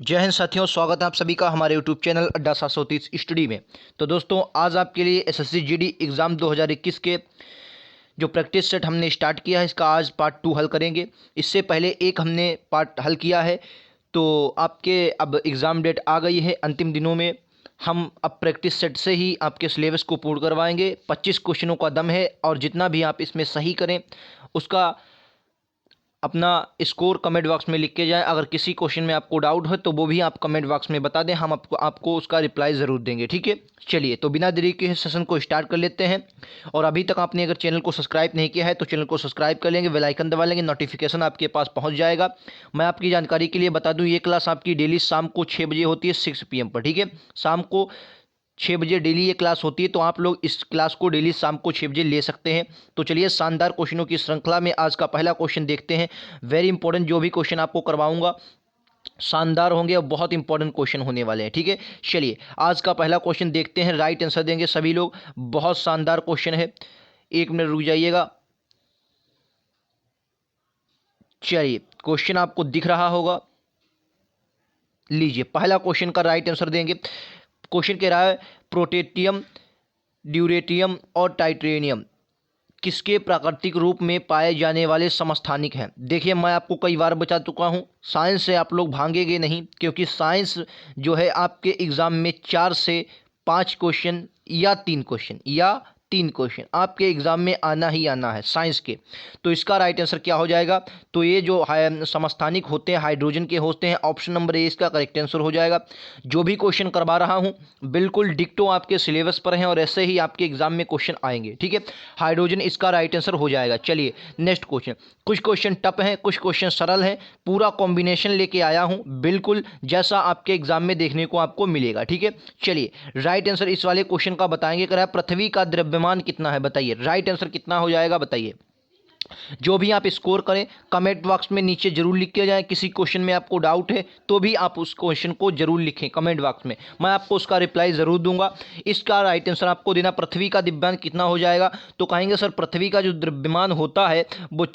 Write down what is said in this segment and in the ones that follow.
जय हिंद साथियों, स्वागत है आप सभी का हमारे यूट्यूब चैनल अड्डा 730 स्टडी में। तो दोस्तों, आज आपके लिए एसएससी जीडी एग्ज़ाम 2021 के जो प्रैक्टिस सेट हमने स्टार्ट किया है, इसका आज पार्ट 2 हल करेंगे। इससे पहले एक हमने पार्ट हल किया है। तो आपके अब एग्ज़ाम डेट आ गई है, अंतिम दिनों में हम अब प्रैक्टिस सेट से ही आपके सिलेबस को पूर्ण करवाएंगे। 25 क्वेश्चनों का दम है और जितना भी आप इसमें सही करें उसका अपना स्कोर कमेंट बॉक्स में लिख के जाएं। अगर किसी क्वेश्चन में आपको डाउट है तो वो भी आप कमेंट बॉक्स में बता दें, हम आपको उसका रिप्लाई ज़रूर देंगे। ठीक है, चलिए तो बिना देरी के सेशन को स्टार्ट कर लेते हैं। और अभी तक आपने अगर चैनल को सब्सक्राइब नहीं किया है तो चैनल को सब्सक्राइब कर लेंगे, बेल आइकन दबा लेंगे, नोटिफिकेशन आपके पास पहुंच जाएगा। मैं आपकी जानकारी के लिए बता दूं, ये क्लास आपकी डेली शाम को 6 बजे होती है, 6 PM पर। ठीक है, शाम को 6 बजे डेली ये क्लास होती है, तो आप लोग इस क्लास को डेली शाम को 6 बजे ले सकते हैं। तो चलिए शानदार क्वेश्चनों की श्रृंखला में आज का पहला क्वेश्चन देखते हैं। वेरी इंपॉर्टेंट, जो भी क्वेश्चन आपको करवाऊंगा शानदार होंगे और बहुत इंपॉर्टेंट क्वेश्चन होने वाले हैं। ठीक है, चलिए आज का पहला क्वेश्चन देखते हैं। राइट आंसर देंगे सभी लोग। बहुत शानदार क्वेश्चन है, 1 मिनट रुक जाइएगा। चलिए, क्वेश्चन आपको दिख रहा होगा, लीजिए पहला क्वेश्चन का राइट आंसर देंगे। क्वेश्चन कह रहा है प्रोटेटियम, ड्यूरेटियम और टाइटेनियम किसके प्राकृतिक रूप में पाए जाने वाले समस्थानिक हैं। देखिए, मैं आपको कई बार बता चुका हूं, साइंस से आप लोग भागेंगे नहीं, क्योंकि साइंस जो है आपके एग्जाम में 4 से 5 क्वेश्चन या 3 क्वेश्चन आपके एग्जाम में आना ही आना है साइंस के। तो इसका राइट आंसर क्या हो जाएगा? तो ये जो समस्थानिक होते हैं हाइड्रोजन के होते हैं, ऑप्शन नंबर ए इसका करेक्ट आंसर हो जाएगा। जो भी क्वेश्चन करवा रहा हूं बिल्कुल डिक्टो आपके सिलेबस पर हैं और ऐसे ही आपके एग्जाम में क्वेश्चन आएंगे। ठीक है, हाइड्रोजन इसका राइट आंसर हो जाएगा। चलिए नेक्स्ट क्वेश्चन। कुछ क्वेश्चन टफ हैं, कुछ क्वेश्चन सरल हैं, पूरा कॉम्बिनेशन लेके आया हूं, बिल्कुल जैसा आपके एग्जाम में देखने को आपको मिलेगा। ठीक है, चलिए राइट आंसर इस वाले क्वेश्चन का बताएंगे। कह रहा है पृथ्वी का द्रव्यमान कितना है, बताइए राइट आंसर कितना हो जाएगा, बताइए। जो भी आप स्कोर करें कमेंट बॉक्स में नीचे जरूर लिख के जाएं। किसी क्वेश्चन में आपको डाउट है तो भी आप उस क्वेश्चन को जरूर लिखें कमेंट बॉक्स में, मैं आपको उसका रिप्लाई जरूर दूंगा। इसका राइट आंसर आपको देना, पृथ्वी का द्रव्यमान कितना हो जाएगा। तो कहेंगे सर पृथ्वी का जो द्रव्यमान होता है वो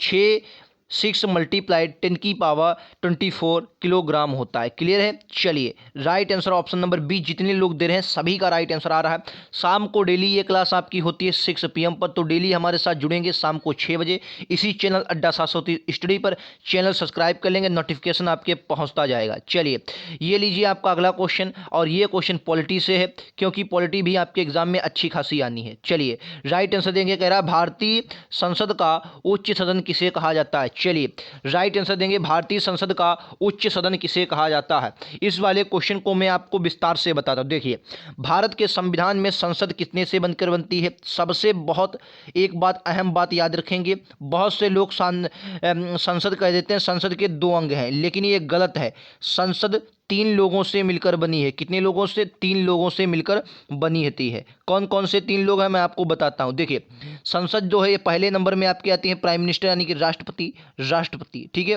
6 मल्टीप्लाइड 10⁻24 किलोग्राम होता है। क्लियर है? चलिए right answer option number B, जितने लोग दे रहे हैं सभी का राइट आंसर आ रहा है। शाम को डेली ये क्लास आपकी होती है 6 PM पर, तो डेली हमारे साथ जुड़ेंगे शाम को 6 बजे इसी चैनल अड्डा 730 स्टडी पर। चैनल सब्सक्राइब कर लेंगे, नोटिफिकेशन आपके पहुंचता जाएगा। चलिए ये लीजिए आपका अगला क्वेश्चन, और ये क्वेश्चन पॉलिटी से है, क्योंकि पॉलिटी भी आपके एग्जाम में अच्छी खासी आनी है। चलिए राइट आंसर देंगे। कह रहा है भारतीय संसद का उच्च सदन किसे कहा जाता है। चलिए राइट आंसर देंगे, भारतीय संसद का उच्च सदन किसे कहा जाता है। इस वाले क्वेश्चन को मैं आपको विस्तार से बताता हूं। देखिए, भारत के संविधान में संसद कितने से बनकर बनती है। सबसे बहुत एक बात, अहम बात याद रखेंगे, बहुत से लोग संसद कह देते हैं संसद के 2 अंग हैं, लेकिन ये गलत है। संसद 3 लोगों से मिलकर बनी है। कितने लोगों से? 3 लोगों से मिलकर बनी होती है। कौन कौन से 3 लोग हैं मैं आपको बताता हूं। देखिए, संसद जो है ये पहले नंबर में आपके आती है प्राइम मिनिस्टर यानी कि राष्ट्रपति। ठीक है,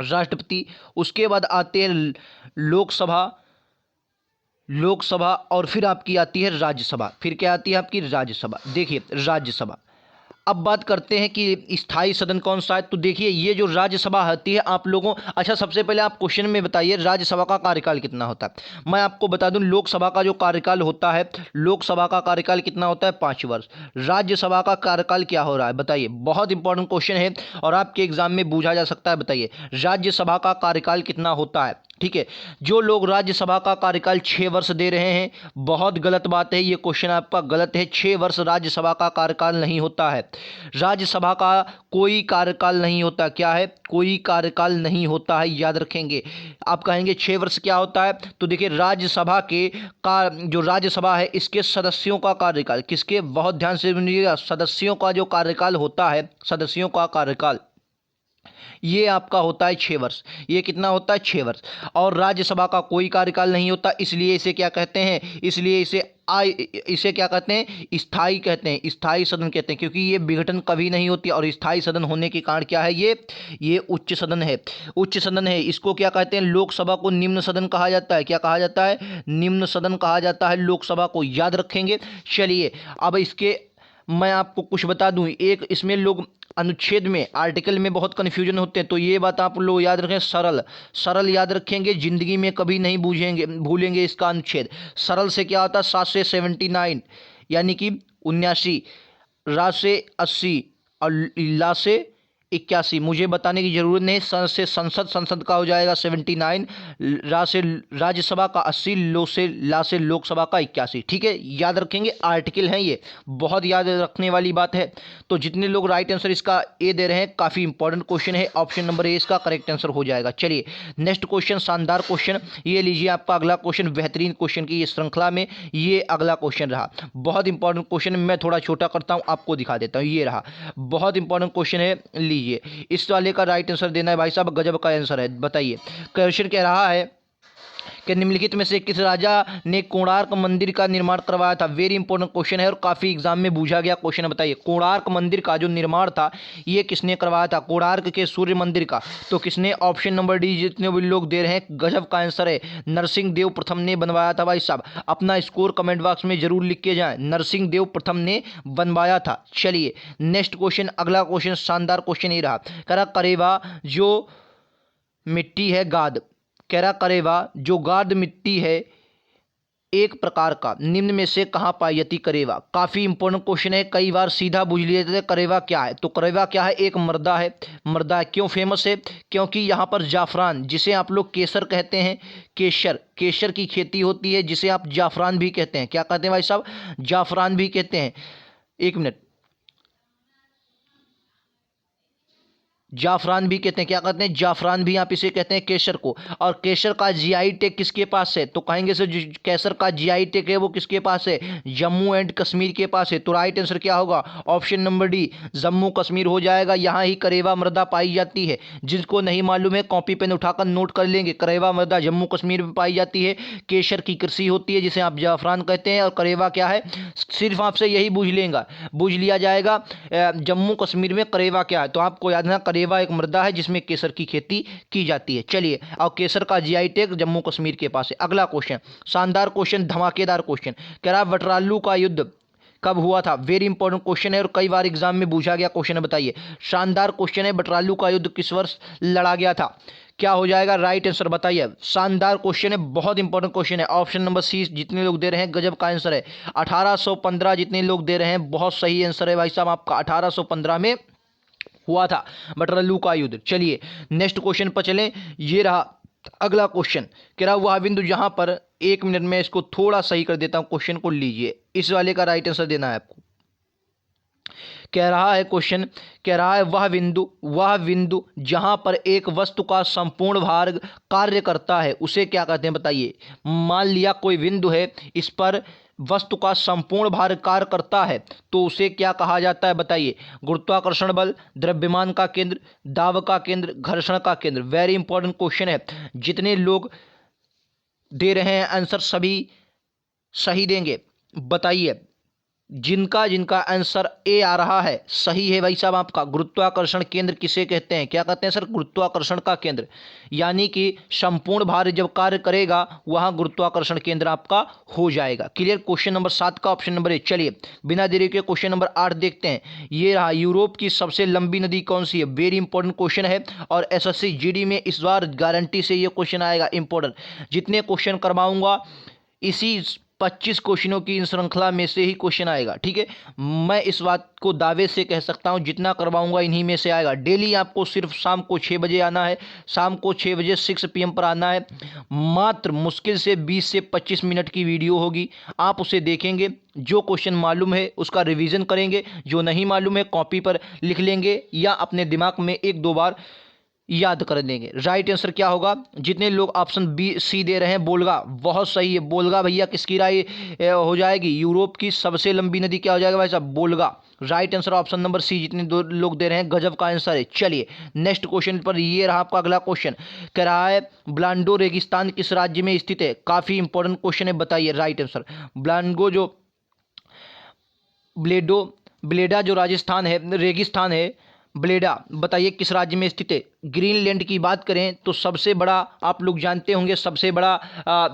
राष्ट्रपति। उसके बाद आते हैं लोकसभा और फिर आपकी आती है राज्यसभा। फिर क्या आती है आपकी? राज्यसभा। देखिए राज्यसभा। अब बात करते हैं कि स्थायी सदन कौन सा है। तो देखिए ये जो राज्यसभा होती है आप लोगों, अच्छा सबसे पहले आप क्वेश्चन में बताइए राज्यसभा का कार्यकाल कितना होता है। मैं आपको बता दूं, लोकसभा का जो कार्यकाल होता है, लोकसभा का कार्यकाल कितना होता है? 5 वर्ष। राज्यसभा का कार्यकाल क्या हो रहा है बताइए। बहुत इंपॉर्टेंट क्वेश्चन है और आपके एग्जाम में पूछा जा सकता है। बताइए राज्यसभा का कार्यकाल कितना होता है। ठीक है, जो लोग राज्यसभा का कार्यकाल 6 वर्ष दे रहे हैं, बहुत गलत बात है, ये क्वेश्चन आपका गलत है। 6 वर्ष राज्यसभा का कार्यकाल नहीं होता है। राज्यसभा का कोई कार्यकाल नहीं होता। क्या है? कोई कार्यकाल नहीं होता है, याद रखेंगे। आप कहेंगे 6 वर्ष क्या होता है, तो देखिए राज्यसभा के जो राज्यसभा है इसके सदस्यों का कार्यकाल, किसके, बहुत ध्यान से सुनिएगा, सदस्यों का जो कार्यकाल होता है, सदस्यों का कार्यकाल ये आपका होता है 6 वर्ष। ये कितना होता है? 6 वर्ष। और राज्यसभा का कोई कार्यकाल नहीं होता, इसलिए इसे क्या कहते हैं? इसलिए इसे क्या कहते हैं? स्थायी कहते हैं, स्थायी सदन कहते हैं, क्योंकि ये विघटन कभी नहीं होती। और स्थायी सदन होने के कारण क्या है? ये उच्च सदन है, उच्च सदन है। इसको क्या कहते हैं? लोकसभा को निम्न सदन कहा जाता है। क्या कहा जाता है? निम्न सदन कहा जाता है लोकसभा को, याद रखेंगे। चलिए अब इसके मैं आपको कुछ बता दूं, एक इसमें लोग अनुच्छेद में, आर्टिकल में बहुत कन्फ्यूजन होते हैं, तो ये बात आप लोग याद रखें। सरल, सरल याद रखेंगे, जिंदगी में कभी नहीं भूलेंगे इसका अनुच्छेद। सरल से क्या होता है? 7 से 79 यानी कि 79, रा से 80 और ला से 81। मुझे बताने की जरूरत नहीं, सन से संसद, संसद का हो जाएगा 79, रा से राज्यसभा का 80, लो से ला से लोकसभा का 81। ठीक है, याद रखेंगे, आर्टिकल हैं ये, बहुत याद रखने वाली बात है। तो जितने लोग राइट आंसर इसका ए दे रहे हैं, काफ़ी इंपॉर्टेंट क्वेश्चन है, ऑप्शन नंबर ए इसका करेक्ट आंसर हो जाएगा। चलिए नेक्स्ट क्वेश्चन, शानदार क्वेश्चन, ये लीजिए आपका अगला क्वेश्चन, बेहतरीन क्वेश्चन की ये श्रृंखला में ये अगला क्वेश्चन रहा, बहुत इंपॉर्टेंट क्वेश्चन। मैं थोड़ा छोटा करता हूँ, आपको दिखा देता हूँ, ये रहा, बहुत इंपॉर्टेंट क्वेश्चन है, लीजिए इस वाले का राइट आंसर देना है भाई साहब, गजब का आंसर है। बताइए, क्वेश्चन कह रहा है कि निम्नलिखित में से किस राजा ने कोणार्क मंदिर का निर्माण करवाया था? वेरी इंपॉर्टेंट क्वेश्चन है और काफी एग्जाम में पूछा गया क्वेश्चन है। बताइए, कोणार्क मंदिर का जो निर्माण था ये किसने करवाया था? कोणार्क के सूर्य मंदिर का, तो किसने? ऑप्शन नंबर डी, जितने भी लोग दे रहे हैं, गजब का आंसर है, नरसिंह देव प्रथम ने बनवाया था। भाई साहब अपना स्कोर कमेंट बॉक्स में जरूर लिख के जाएं, नरसिंह देव प्रथम ने बनवाया था। चलिए नेक्स्ट क्वेश्चन, अगला क्वेश्चन शानदार क्वेश्चन ही रहा, करा करेवा जो मिट्टी है गाद, कैरा करेवा जो गाद मिट्टी है एक प्रकार का, निम्न में से कहाँ पाई जाती करेवा? काफ़ी इंपॉर्टेंट क्वेश्चन है, कई बार सीधा पूछ लिए थे, करेवा क्या है? तो करेवा क्या है? एक मृदा है। मृदा क्यों फेमस है? क्योंकि यहाँ पर जाफरान, जिसे आप लोग केसर कहते हैं, केसर, केसर की खेती होती है, जिसे आप जाफरान भी कहते हैं। क्या कहते हैं भाई साहब? जाफरान भी कहते हैं। एक मिनट, जाफरान भी कहते हैं। क्या कहते हैं? जाफरान भी आप इसे कहते हैं, केसर को। और केसर का जीआई टैग किसके पास है? तो कहेंगे सर केसर का जीआई टैग है वो किसके पास है? जम्मू एंड कश्मीर के पास है। तो राइट आंसर क्या होगा? Option number D, Jammu Kashmir हो जाएगा। यहाँ ही करेवा मृदा पाई जाती है। जिसको नहीं मालूम है कॉपी पेन उठाकर नोट कर लेंगे, करेवा मृदा जम्मू कश्मीर में पाई जाती है। केसर की कृषि होती है जिसे आप जाफरान कहते हैं। और करेवा क्या है? सिर्फ आपसे यही बूझ लिया जाएगा, जम्मू कश्मीर में करेवा क्या है। तो आपको याद है करेवा एक मृदा है जिसमें केसर की खेती की जाती है। चलिए, और केसर का जीआई टैग जम्मू कश्मीर के पास है। अगला क्वेश्चन, शानदार क्वेश्चन, धमाकेदार क्वेश्चन, कह रहा वटरालू का युद्ध कब हुआ था? वेरी इंपॉर्टेंट क्वेश्चन है और कई बार एग्जाम में पूछा गया क्वेश्चन है। बताइए, शानदार क्वेश्चन है, वटरालू का युद्ध किस वर्ष लड़ा गया था? क्या हो जाएगा राइट आंसर? बताइए, शानदार क्वेश्चन है, बहुत इंपॉर्टेंट क्वेश्चन है। ऑप्शन नंबर सी, जितने लोग दे रहे हैं, गजब का आंसर है, 1815। जितने लोग दे रहे हैं, बहुत सही आंसर है भाई साहब आपका, 1815 में हुआ था वटरालू का युद्ध। चलिए नेक्स्ट क्वेश्चन पर चलें, ये रहा अगला क्वेश्चन, कह रहा वह बिंदु जहां पर, एक मिनट में इसको थोड़ा सही कर देता हूं, क्वेश्चन को लीजिए, इस वाले का राइट आंसर देना है आपको। कह रहा है क्वेश्चन, कह रहा है वह बिंदु जहां पर एक वस्तु का संपूर्ण भार कार्य करता है उसे क्या कहते हैं? बताइए, मान लिया कोई बिंदु है, इस पर वस्तु का संपूर्ण भार कार्य करता है तो उसे क्या कहा जाता है? बताइए, गुरुत्वाकर्षण बल, द्रव्यमान का केंद्र, दाब का केंद्र, घर्षण का केंद्र। वेरी इंपॉर्टेंट क्वेश्चन है, जितने लोग दे रहे हैं आंसर सभी सही देंगे। बताइए, जिनका जिनका आंसर ए आ रहा है सही है भाई साहब आपका। गुरुत्वाकर्षण केंद्र किसे कहते हैं? क्या कहते हैं सर? गुरुत्वाकर्षण का केंद्र, यानी कि संपूर्ण भार जब कार्य करेगा वहां गुरुत्वाकर्षण केंद्र आपका हो जाएगा। क्लियर? क्वेश्चन नंबर 7 का ऑप्शन नंबर ए। चलिए बिना देरी के क्वेश्चन नंबर 8 देखते हैं। ये रहा, यूरोप की सबसे लंबी नदी कौन सी है? वेरी इंपॉर्टेंट क्वेश्चन है और एसएससी जीडी में इस बार गारंटी से ये क्वेश्चन आएगा इंपॉर्टेंट। जितने क्वेश्चन करवाऊंगा इसी 25 क्वेश्चनों की इन श्रृंखला में से ही क्वेश्चन आएगा। ठीक है, मैं इस बात को दावे से कह सकता हूं, जितना करवाऊंगा इन्हीं में से आएगा। डेली आपको सिर्फ शाम को 6 बजे आना है, शाम को 6 बजे 6 PM पर आना है। मात्र मुश्किल से 20 से 25 मिनट की वीडियो होगी, आप उसे देखेंगे, जो क्वेश्चन मालूम है उसका रिवीजन करेंगे, जो नहीं मालूम है कॉपी पर लिख लेंगे या अपने दिमाग में 1-2 बार याद कर देंगे। राइट आंसर क्या होगा? जितने लोग ऑप्शन बी सी दे रहे हैं, बोलगा, बहुत सही है। बोलगा भैया किसकी राय हो जाएगी? यूरोप की सबसे लंबी नदी क्या हो जाएगा भाई साहब? बोलगा। Right answer option number C, जितने दो लोग दे रहे हैं, गजब का आंसर है। चलिए नेक्स्ट क्वेश्चन पर, ये रहा आपका अगला क्वेश्चन, कह रहा है ब्लांडो रेगिस्तान किस राज्य में स्थित है? काफी इंपॉर्टेंट क्वेश्चन है, बताइए राइट आंसर। ब्लांडो जो ब्लेडा जो राजस्थान है, रेगिस्तान है, ब्लेडा बताइए किस राज्य में स्थित है। ग्रीनलैंड की बात करें तो सबसे बड़ा, आप लोग जानते होंगे, सबसे बड़ा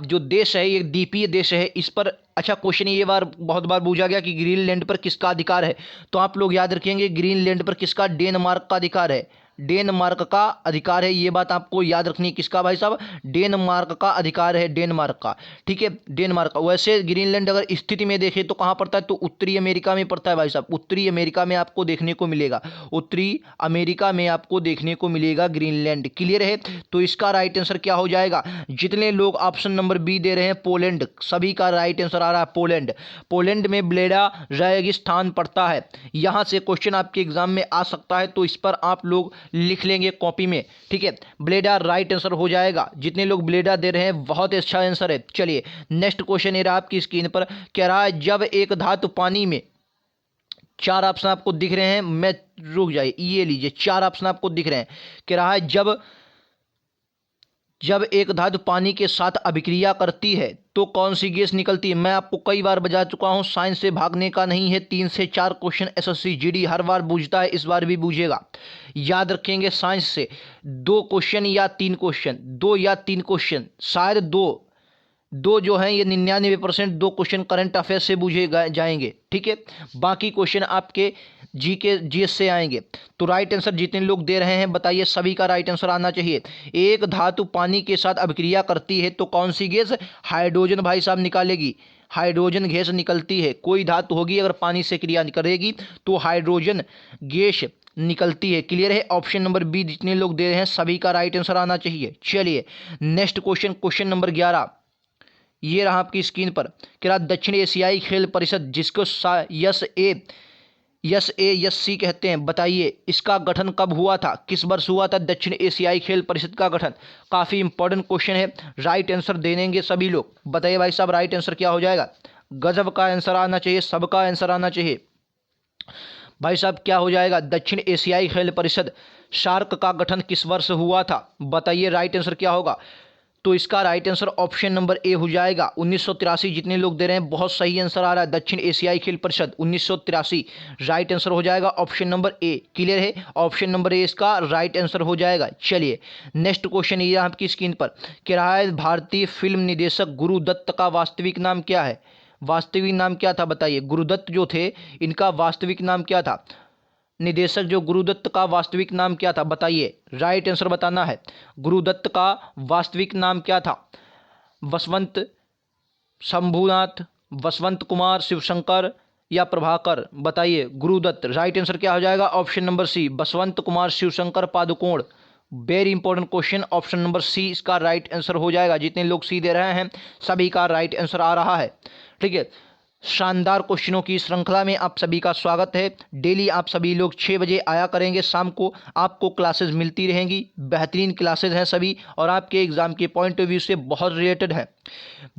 जो देश है ये द्वीपीय देश है। इस पर अच्छा क्वेश्चन ये बार बहुत बार पूछा गया कि ग्रीनलैंड पर किसका अधिकार है, तो आप लोग याद रखेंगे ग्रीनलैंड पर किसका, डेनमार्क का अधिकार है। डेनमार्क का अधिकार है, ये बात आपको याद रखनी है। किसका भाई साहब, डेनमार्क का अधिकार है, डेनमार्क का। ठीक है, डेनमार्क का। वैसे ग्रीनलैंड अगर स्थिति में देखें तो कहाँ पड़ता है, तो उत्तरी अमेरिका में पड़ता है भाई साहब। उत्तरी अमेरिका में आपको देखने को मिलेगा, उत्तरी अमेरिका में आपको देखने को मिलेगा ग्रीनलैंड। क्लियर है, तो इसका राइट आंसर क्या हो जाएगा। जितने लोग ऑप्शन नंबर बी दे रहे हैं पोलैंड, सभी का राइट आंसर आ रहा है पोलैंड। पोलैंड में ब्लेडा रेगिस्तान पड़ता है। यहां से क्वेश्चन आपके एग्जाम में आ सकता है, तो इस पर आप लोग लिख लेंगे कॉपी में। ठीक है, ब्लेडा राइट आंसर हो जाएगा। जितने लोग ब्लेडा दे रहे हैं बहुत अच्छा आंसर है। चलिए नेक्स्ट क्वेश्चन ये रहा आपकी स्क्रीन पर, कह रहा है जब एक धातु पानी में, चार ऑप्शन आपको दिख रहे हैं, मैं रुक जाइए, ये लीजिए चार ऑप्शन आपको दिख रहे हैं। कह रहा है जब एक धातु पानी के साथ अभिक्रिया करती है तो कौन सी गैस निकलती है। मैं आपको कई बार बता चुका हूं, साइंस से भागने का नहीं है। 3 से 4 क्वेश्चन एसएससी जीडी हर बार पूछता है, इस बार भी पूछेगा। याद रखेंगे साइंस से 2 क्वेश्चन या 3 क्वेश्चन, 2 या 3 क्वेश्चन, शायद दो जो हैं ये 99% 2 क्वेश्चन करंट अफेयर से पूछे जाएंगे। ठीक है, बाकी क्वेश्चन आपके जीएस से आएंगे। तो राइट आंसर जितने लोग दे रहे हैं बताइए, सभी का राइट आंसर आना चाहिए। एक धातु पानी के साथ अभिक्रिया करती है तो कौन सी गैस, हाइड्रोजन भाई साहब निकालेगी। हाइड्रोजन गैस निकलती है। कोई धातु होगी अगर पानी से क्रिया करेगी तो हाइड्रोजन गैस निकलती है। क्लियर है, ऑप्शन नंबर बी जितने लोग दे रहे हैं सभी का राइट आंसर आना चाहिए। चलिए नेक्स्ट क्वेश्चन, क्वेश्चन नंबर 11 ये रहा आपकी स्क्रीन पर। क्या दक्षिण एशियाई खेल परिषद, जिसको यस सी कहते हैं, बताइए इसका गठन कब हुआ था, किस वर्ष हुआ था दक्षिण एशियाई खेल परिषद का गठन। काफ़ी इंपॉर्टेंट क्वेश्चन है, राइट आंसर देंगे सभी लोग। बताइए भाई साहब राइट आंसर क्या हो जाएगा। गजब का आंसर आना चाहिए, सबका आंसर आना चाहिए। भाई साहब क्या हो जाएगा, दक्षिण एशियाई खेल परिषद सार्क का गठन किस वर्ष हुआ था, बताइए राइट आंसर क्या होगा। तो इसका right answer option number A हो जाएगा 1983। जितने लोग दे रहे हैं बहुत सही आंसर आ रहा है, दक्षिण एशियाई खेल परिषद 1983 राइट आंसर हो जाएगा ऑप्शन नंबर ए। क्लियर है, ऑप्शन नंबर ए इसका राइट आंसर हो जाएगा। चलिए नेक्स्ट क्वेश्चन ये आपकी स्क्रीन पर, कह रहा है भारतीय फिल्म निदेशक गुरुदत्त का वास्तविक नाम क्या है। वास्तविक नाम क्या था बताइए, गुरुदत्त जो थे इनका वास्तविक नाम क्या था। निदेशक जो गुरुदत्त का वास्तविक नाम क्या था बताइए, राइट आंसर बताना है। गुरुदत्त का वास्तविक नाम क्या था। वसंत, शंभुनाथ, वसंत कुमार, शिवशंकर या प्रभाकर, बताइए गुरुदत्त। राइट आंसर क्या हो जाएगा, option number C, Vasanth Kumar Shivshankar Padukone. Very important question, option number C इसका राइट आंसर हो जाएगा। जितने लोग सी दे रहे हैं सभी का राइट आंसर आ रहा है। ठीक है, शानदार क्वेश्चनों की श्रृंखला में आप सभी का स्वागत है। डेली आप सभी लोग 6 बजे आया करेंगे, शाम को आपको क्लासेस मिलती रहेंगी। बेहतरीन क्लासेस हैं सभी और आपके एग्जाम के पॉइंट ऑफ व्यू से बहुत रिलेटेड है।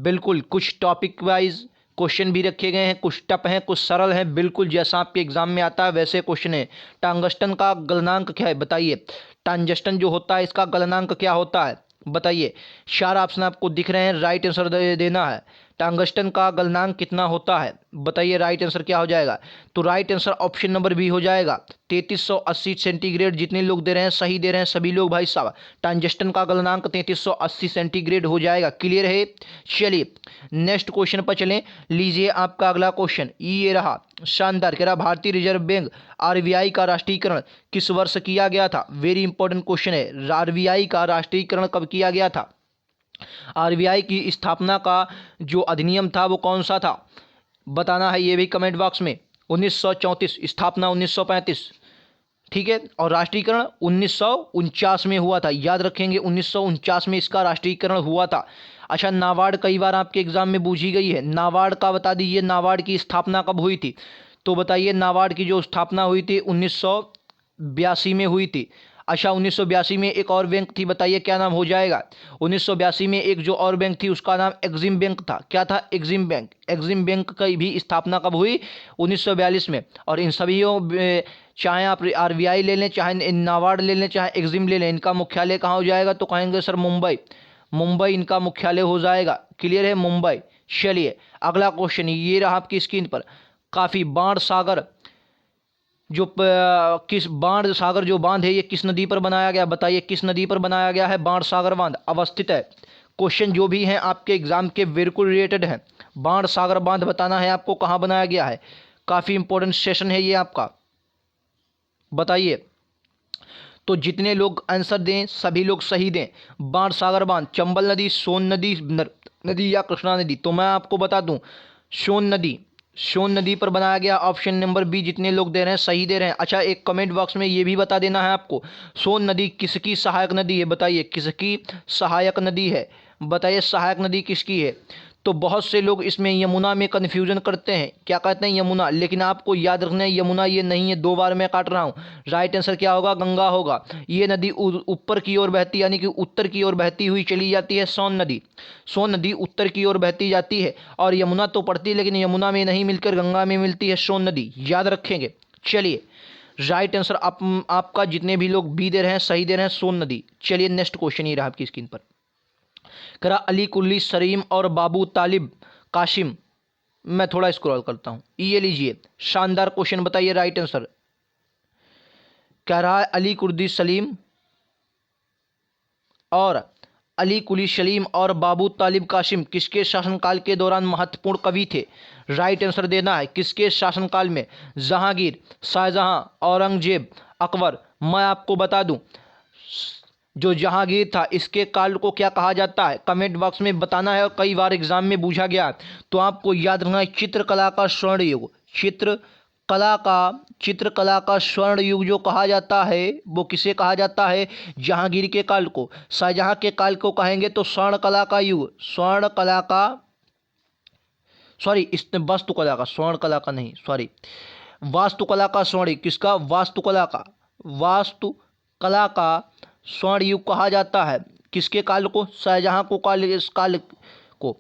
बिल्कुल कुछ टॉपिक वाइज क्वेश्चन भी रखे गए हैं, कुछ टफ हैं कुछ सरल हैं, बिल्कुल जैसा आपके एग्जाम में आता है वैसे क्वेश्चन है। टंगस्टन का गलनांक क्या है बताइए। टंगस्टन जो होता है इसका गलनांक क्या होता है बताइए। 4 ऑप्शन आपको दिख रहे हैं, राइट आंसर देना है। टंगस्टन का गलनांक कितना होता है बताइए, राइट आंसर क्या हो जाएगा। तो right answer option number B हो जाएगा 3380 सेंटीग्रेड। जितने लोग दे रहे हैं सही दे रहे हैं सभी लोग भाई साहब। टंगस्टन का गलनांक 3380 सेंटीग्रेड हो जाएगा। क्लियर है, चलिए नेक्स्ट क्वेश्चन पर चलें। लीजिए आपका अगला क्वेश्चन ये रहा, शानदार। कह रहा भारतीय रिजर्व बैंक आरबीआई का राष्ट्रीयकरण किस वर्ष किया गया था। वेरी इंपॉर्टेंट क्वेश्चन है, आरबीआई का राष्ट्रीयकरण कब किया गया था। आरबीआई की स्थापना का जो अधिनियम था वो कौन सा था बताना है, ये भी कमेंट बॉक्स में। 1934, स्थापना 1935। ठीक है, और राष्ट्रीयकरण 1949 में हुआ था। याद रखेंगे 1949 में इसका राष्ट्रीयकरण हुआ था। अच्छा, नाबार्ड कई बार आपके एग्जाम में पूछी गई है, नाबार्ड का बता दीजिए, नाबार्ड की स्थापना कब हुई थी। तो बताइए नाबार्ड की जो स्थापना हुई थी 1982 में हुई थी। अच्छा, 1982 में एक और बैंक थी, बताइए क्या नाम हो जाएगा। 1982 में एक जो और बैंक थी उसका नाम एक्सिम बैंक था। क्या था, एक्सिम बैंक। एक्सिम बैंक की भी स्थापना कब हुई 1942 में। और इन सभी चाहे आप आरबीआई ले लें, चाहे नाबार्ड ले लें, चाहे एक्सिम ले लें, इनका मुख्यालय कहाँ हो जाएगा तो कहेंगे सर मुंबई। मुंबई इनका मुख्यालय हो जाएगा। क्लियर है, मुंबई। चलिए अगला क्वेश्चन ये रहा आपकी स्क्रीन पर। काफ़ी बाण सागर जो किस बाण सागर जो बांध है ये किस नदी पर बनाया गया, बताइए किस नदी पर बनाया गया है बाण सागर बांध अवस्थित है। क्वेश्चन जो भी हैं आपके एग्जाम के बिल्कुल रिलेटेड हैं। बाण सागर बांध बताना है आपको कहाँ बनाया गया है, काफ़ी इंपॉर्टेंट सेशन है ये आपका, बताइए। तो जितने लोग आंसर दें सभी लोग सही दें। बाण सागर बांध चंबल नदी, सोन नदी, नदी या कृष्णा नदी। तो मैं आपको बता दूं सोन नदी, सोन नदी पर बनाया गया, ऑप्शन नंबर बी। जितने लोग दे रहे हैं सही दे रहे हैं। अच्छा एक कमेंट बॉक्स में ये भी बता देना है आपको सोन नदी किसकी सहायक नदी है, बताइए किसकी सहायक नदी है, बताइए सहायक नदी किसकी है। तो बहुत से लोग इसमें यमुना में कन्फ्यूजन करते हैं, क्या कहते हैं यमुना, लेकिन आपको याद रखना है यमुना ये नहीं है, 2 बार मैं काट रहा हूँ। राइट आंसर क्या होगा, गंगा होगा। ये नदी ऊपर की ओर बहती यानी कि उत्तर की ओर बहती हुई चली जाती है सोन नदी। सोन नदी उत्तर की ओर बहती जाती है और यमुना तो पड़ती है लेकिन यमुना में नहीं मिलकर गंगा में मिलती है सोन नदी, याद रखेंगे। चलिए राइट आंसर आपका जितने भी लोग बी दे रहे हैं सही दे रहे हैं सोन नदी। चलिए नेक्स्ट क्वेश्चन ये रहा आपकी स्क्रीन पर, करा अली कुल्ली सलीम और बाबू तालिब काशिम। मैं थोड़ा स्क्रॉल करता हूं, ये लीजिए शानदार क्वेश्चन, बताइए राइट आंसर। कह रहा है अली कुर्दी सलीम और अली कुली सलीम और बाबू तालिब काशिम किसके शासनकाल के दौरान महत्वपूर्ण कवि थे। राइट आंसर देना है किसके शासनकाल में, जहांगीर, शाहजहां, औरंगजेब, अकबर। मैं आपको बता दूं जो जहांगीर था इसके काल को क्या कहा जाता है, कमेंट बॉक्स में बताना है और कई बार एग्जाम में पूछा गया। तो आपको याद रखना है चित्रकला का स्वर्ण युग, चित्रकला का स्वर्ण युग जो कहा जाता है वो किसे कहा जाता है, जहांगीर के काल को। शाहजहां के काल को कहेंगे तो स्वर्ण कला का युग, स्वर्ण कला का, सॉरी इस वास्तुकला का, स्वर्ण कला का नहीं सॉरी, वास्तुकला का स्वर्ण, किसका, वास्तुकला का स्वर्ण युग कहा जाता है। किसके काल को, शाहजहां को काल, इस काल को।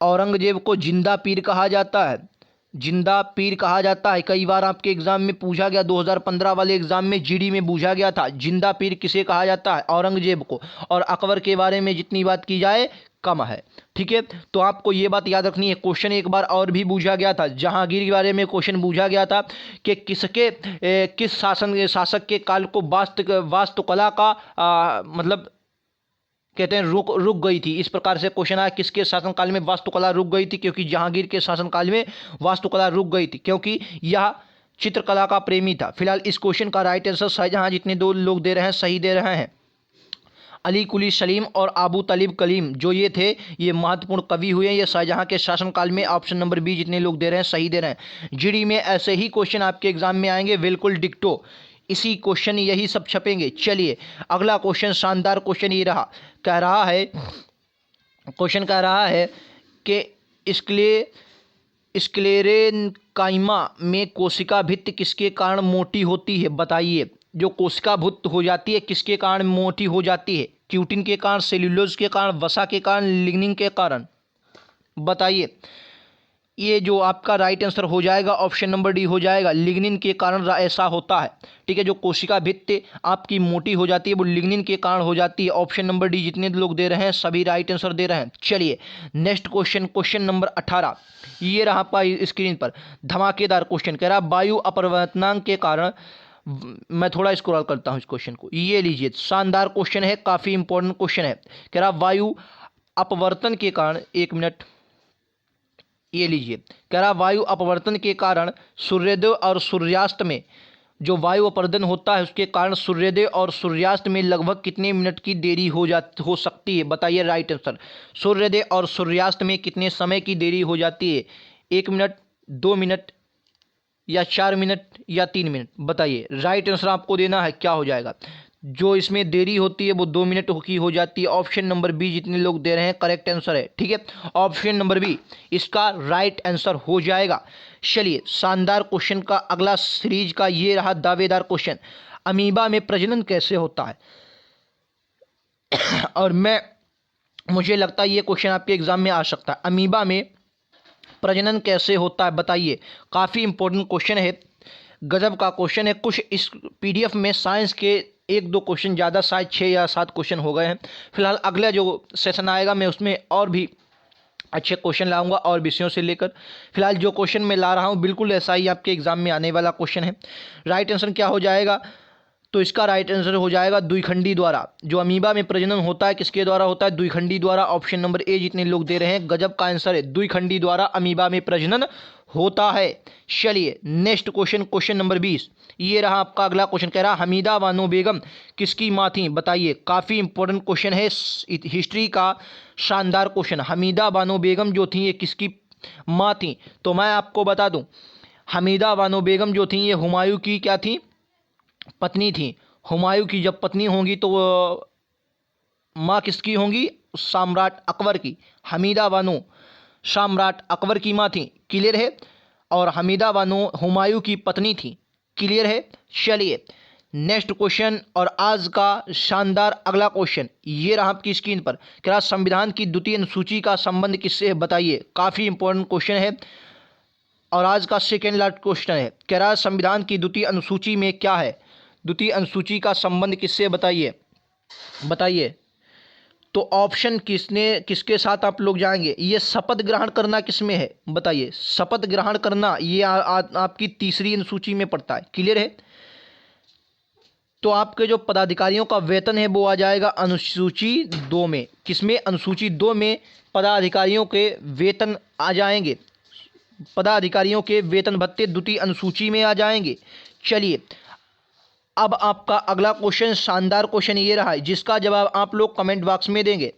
औरंगजेब को जिंदा पीर कहा जाता है, जिंदा पीर कहा जाता है। कई बार आपके एग्जाम में पूछा गया, 2015 वाले एग्जाम में जीडी में पूछा गया था, जिंदा पीर किसे कहा जाता है, औरंगजेब को। और अकबर के बारे में जितनी बात की जाए कम है, ठीक है। तो आपको ये बात याद रखनी है। क्वेश्चन एक बार और भी पूछा गया था, जहांगीर के बारे में क्वेश्चन पूछा गया था कि किस शासक के काल को वास्तुकला का मतलब कहते हैं रुक गई थी। इस प्रकार से क्वेश्चन आया किसके शासनकाल में वास्तुकला रुक गई थी, क्योंकि जहांगीर के शासनकाल में वास्तुकला रुक गई थी, क्योंकि यह चित्रकला का प्रेमी था। फिलहाल इस क्वेश्चन का राइट आंसर शाहजहां, जितने 2 लोग दे रहे हैं सही दे रहे हैं। अली कुली सलीम और अबू तालिब कलीम जो ये थे ये महत्वपूर्ण कवि हुए, ये शाहजहां के शासनकाल में। ऑप्शन नंबर बी जितने लोग दे रहे हैं सही दे रहे हैं। जीडी में ऐसे ही क्वेश्चन आपके एग्जाम में आएंगे, बिल्कुल डिक्टो इसी क्वेश्चन यही सब छपेंगे। चलिए अगला क्वेश्चन, शानदार क्वेश्चन ये रहा, कह रहा है क्वेश्चन कह रहा है कि स्क्लेरेनकाइमा में कोशिका भित्ति किसके कारण मोटी होती है, बताइए। जो कोशिका भित्ति हो जाती है किसके कारण मोटी हो जाती है, क्यूटिन के कारण, सेल्यूलोज के कारण, वसा के कारण, लिग्निन के कारण, बताइए। ये जो आपका राइट आंसर हो जाएगा ऑप्शन नंबर डी हो जाएगा, लिग्निन के कारण ऐसा होता है, ठीक है। जो कोशिका भित्ति आपकी मोटी हो जाती है वो लिग्निन के कारण हो जाती है। ऑप्शन नंबर डी जितने लोग दे रहे हैं सभी राइट आंसर दे रहे हैं। चलिए नेक्स्ट क्वेश्चन, क्वेश्चन नंबर 18 ये रहा आपका स्क्रीन पर, धमाकेदार क्वेश्चन। कह रहा वायु अपवर्तनांक के कारण, मैं थोड़ा स्क्रॉल करता हूँ इस क्वेश्चन को, ये लीजिए शानदार क्वेश्चन है, काफ़ी इंपॉर्टेंट क्वेश्चन है। कह रहा वायु अपवर्तन के कारण, एक मिनट, ये लीजिए, कह रहा वायु अपवर्तन के कारण सूर्योदय और सूर्यास्त में, जो वायु अपवर्तन होता है उसके कारण सूर्योदय और सूर्यास्त में लगभग कितने मिनट की देरी हो सकती है, बताइए राइट आंसर। सूर्योदय और सूर्यास्त में कितने समय की देरी हो जाती है, 1 मिनट, 2 मिनट या 4 मिनट या 3 मिनट, बताइए। राइट आंसर आपको देना है, क्या हो जाएगा। जो इसमें देरी होती है वो 2 मिनट की हो जाती है। ऑप्शन नंबर बी जितने लोग दे रहे हैं करेक्ट आंसर है, ठीक है। ऑप्शन नंबर बी इसका राइट आंसर हो जाएगा। चलिए शानदार क्वेश्चन का अगला सीरीज का ये रहा दावेदार क्वेश्चन, अमीबा में प्रजनन कैसे होता है। और मुझे लगता है ये क्वेश्चन आपके एग्जाम में आ सकता है, अमीबा में प्रजनन कैसे होता है, बताइए। काफ़ी इंपॉर्टेंट क्वेश्चन है, गजब का क्वेश्चन है। कुछ इस पीडीएफ में साइंस के 1-2 क्वेश्चन ज़्यादा, शायद 6 या 7 क्वेश्चन हो गए हैं। फिलहाल अगला जो सेशन आएगा मैं उसमें और भी अच्छे क्वेश्चन लाऊंगा और विषयों से लेकर। फिलहाल जो क्वेश्चन मैं ला रहा हूँ बिल्कुल ऐसा ही आपके एग्जाम में आने वाला क्वेश्चन है। राइट आंसर क्या हो जाएगा? तो इसका राइट आंसर हो जाएगा द्विखंडी द्वारा। जो अमीबा में प्रजनन होता है किसके द्वारा होता है? द्विखंडी द्वारा। ऑप्शन नंबर ए जितने लोग दे रहे हैं गजब का आंसर है, द्विखंडी द्वारा अमीबा में प्रजनन होता है। चलिए नेक्स्ट क्वेश्चन, क्वेश्चन नंबर 20। ये रहा आपका अगला क्वेश्चन, कह रहा हमीदा बानो बेगम किसकी माँ थी? बताइए, काफ़ी इंपॉर्टेंट क्वेश्चन है, हिस्ट्री का शानदार क्वेश्चन। हमीदा बानो बेगम जो थी ये किसकी माँ थी? तो मैं आपको बता दूं, हमीदा बानो बेगम जो थी ये हुमायूं की क्या थी? पत्नी थी। हुमायूं की जब पत्नी होंगी तो वो माँ किसकी होंगी? सम्राट अकबर की। हमीदा बानो सम्राट अकबर की माँ थी। क्लियर है? और हमीदा बानो हुमायूं की पत्नी थी। क्लियर है? चलिए नेक्स्ट क्वेश्चन और आज का शानदार अगला क्वेश्चन ये रहा आपकी स्क्रीन पर। क्या संविधान की द्वितीय अनुसूची का संबंध किससे है? बताइए, काफ़ी इंपॉर्टेंट क्वेश्चन है और आज का सेकेंड लास्ट क्वेश्चन है। कह रहा संविधान की द्वितीय अनुसूची में क्या है? द्वितीय अनुसूची का संबंध किससे? बताइए बताइए। तो ऑप्शन किसके साथ आप लोग जाएंगे? ये शपथ ग्रहण करना किस में है? बताइए, शपथ ग्रहण करना ये आपकी तीसरी अनुसूची में पड़ता है। क्लियर है? तो आपके जो पदाधिकारियों का वेतन है वो आ जाएगा अनुसूची 2 में। किसमें? अनुसूची 2 में पदाधिकारियों के वेतन आ जाएंगे। पदाधिकारियों के वेतन भत्ते द्वितीय अनुसूची में आ जाएंगे। चलिए अब आपका अगला क्वेश्चन शानदार क्वेश्चन ये रहा है जिसका जवाब आप लोग कमेंट बॉक्स में देंगे।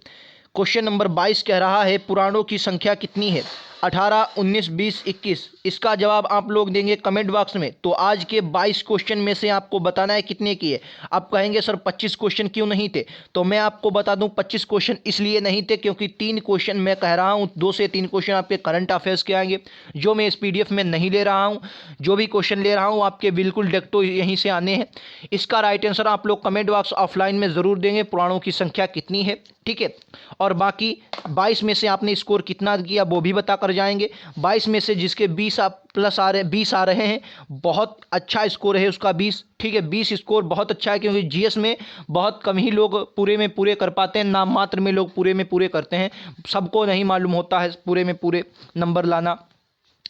क्वेश्चन नंबर 22 कह रहा है पुराणों की संख्या कितनी है? 18, 19, 20, 21। इसका जवाब आप लोग देंगे कमेंट बॉक्स में। तो आज के 22 क्वेश्चन में से आपको बताना है कितने की है। आप कहेंगे सर 25 क्वेश्चन क्यों नहीं थे? तो मैं आपको बता दूं 25 क्वेश्चन इसलिए नहीं थे क्योंकि 3 क्वेश्चन मैं कह रहा हूं, 2 से 3 क्वेश्चन आपके करंट अफेयर्स के आएंगे जो मैं इस PDF में नहीं ले रहा हूं। जो भी क्वेश्चन ले रहा हूं आपके बिल्कुल डायरेक्ट यहीं से आने हैं। इसका राइट आंसर आप लोग कमेंट बॉक्स ऑफलाइन में ज़रूर देंगे, पुराणों की संख्या कितनी है। ठीक है? और बाकी 22 में से आपने स्कोर कितना किया वो भी बता कर जाएंगे। 22 में से जिसके 20 प्लस आ रहे 20 आ रहे हैं, बहुत अच्छा स्कोर है उसका 20। ठीक है? 20 स्कोर बहुत अच्छा है क्योंकि GS में बहुत कम ही लोग पूरे में पूरे कर पाते हैं, नाम मात्र में लोग पूरे में पूरे करते हैं, सबको नहीं मालूम होता है पूरे में पूरे नंबर लाना।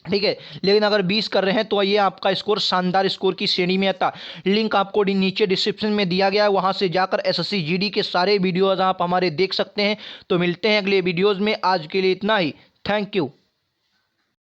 ठीक है? लेकिन अगर 20 कर रहे हैं तो ये आपका स्कोर शानदार स्कोर की श्रेणी में आता। लिंक आपको नीचे डिस्क्रिप्शन में दिया गया है, वहां से जाकर SSC GD के सारे वीडियोज आप हमारे देख सकते हैं। तो मिलते हैं अगले वीडियोज़ में, आज के लिए इतना ही। Thank you.